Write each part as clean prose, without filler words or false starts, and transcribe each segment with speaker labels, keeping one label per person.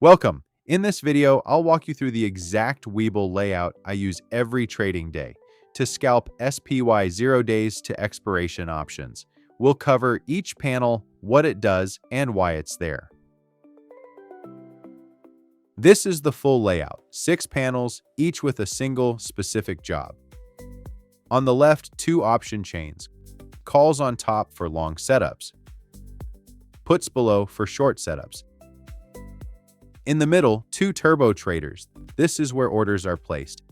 Speaker 1: Welcome. In this video, I'll walk you through the exact Webull layout I use every trading day to scalp SPY 0 days to expiration options. We'll cover each panel, what it does, and why it's there. This is the full layout, 6 panels, each with a single specific job. On the left, 2 option chains, calls on top for long setups, puts below for short setups. In the middle, 2 TurboTraders. This is where orders are placed.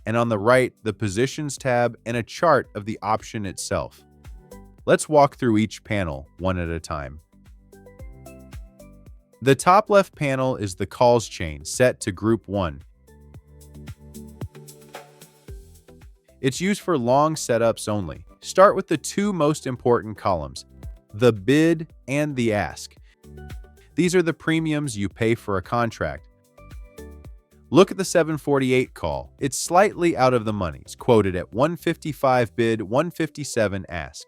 Speaker 1: And on the right, the Positions tab and a chart of the option itself. Let's walk through each panel one at a time. The top left panel is the calls chain set to Group 1. It's used for long setups only. Start with the 2 most important columns, the bid and the ask. These are the premiums you pay for a contract. Look at the 748 call. It's slightly out of the money. It's quoted at 155 bid, 157 ask.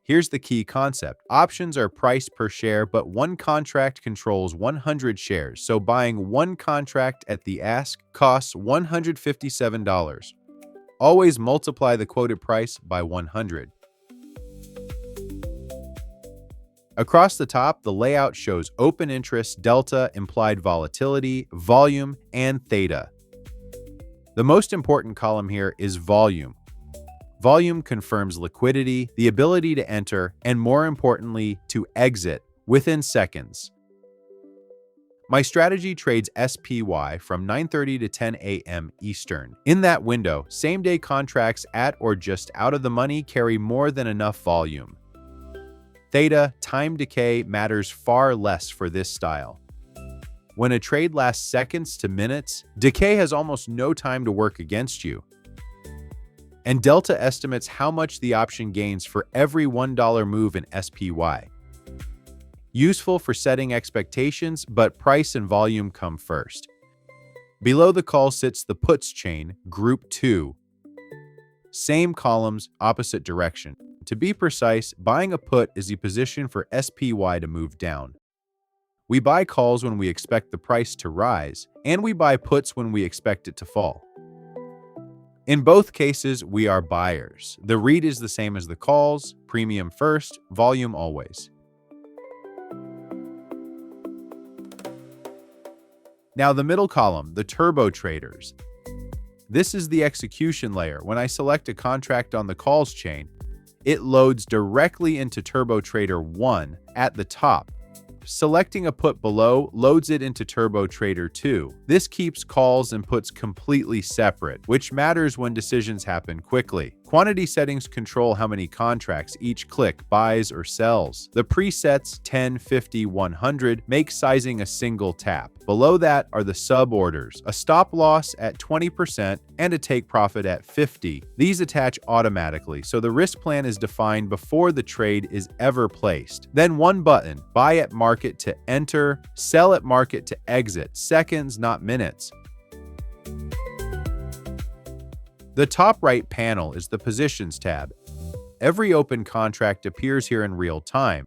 Speaker 1: Here's the key concept. Options are priced per share, but one contract controls 100 shares, so buying one contract at the ask costs $157. Always multiply the quoted price by 100. Across the top, the layout shows open interest, delta, implied volatility, volume, and theta. The most important column here is volume. Volume confirms liquidity, the ability to enter, and more importantly, to exit within seconds. My strategy trades SPY from 9:30 to 10 a.m. Eastern. In that window, same-day contracts at or just out of the money carry more than enough volume. Theta, time decay, matters far less for this style. When a trade lasts seconds to minutes, decay has almost no time to work against you. And delta estimates how much the option gains for every $1 move in SPY. Useful for setting expectations, but price and volume come first. Below the call sits the puts chain, Group 2. Same columns, opposite direction. To be precise, buying a put is the position for SPY to move down. We buy calls when we expect the price to rise, and we buy puts when we expect it to fall. In both cases, we are buyers. The read is the same as the calls, premium first, volume always. Now the middle column, the TurboTraders. This is the execution layer. When I select a contract on the calls chain, it loads directly into TurboTrader 1 at the top. Selecting a put below loads it into TurboTrader 2. This keeps calls and puts completely separate, which matters when decisions happen quickly. Quantity settings control how many contracts each click buys or sells. The presets 10, 50, 100 make sizing a single tap. Below that are the sub-orders, a stop loss at 20% and a take profit at 50. These attach automatically, so the risk plan is defined before the trade is ever placed. Then one button, buy at market to enter, sell at market to exit, seconds, not minutes. The top right panel is the Positions tab. Every open contract appears here in real time.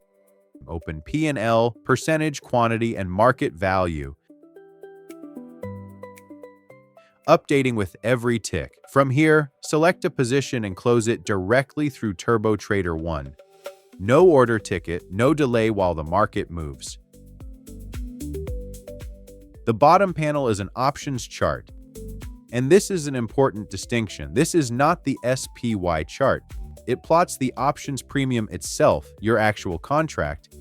Speaker 1: Open P&L, percentage, quantity, and market value. Updating with every tick. From here, select a position and close it directly through TurboTrader 1. No order ticket, no delay while the market moves. The bottom panel is an options chart. And this is an important distinction. This is not the SPY chart. It plots the options premium itself, your actual contract,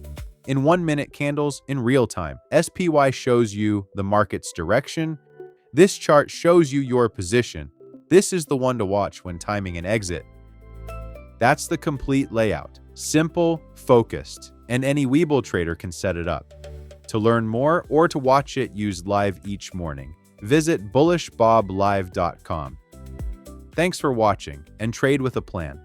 Speaker 1: in 1-minute candles in real time. SPY shows you the market's direction. This chart shows you your position. This is the one to watch when timing an exit. That's the complete layout. Simple, focused, and any Webull trader can set it up. To learn more or to watch it used live each morning, visit bullishboblive.com. Thanks for watching, and trade with a plan.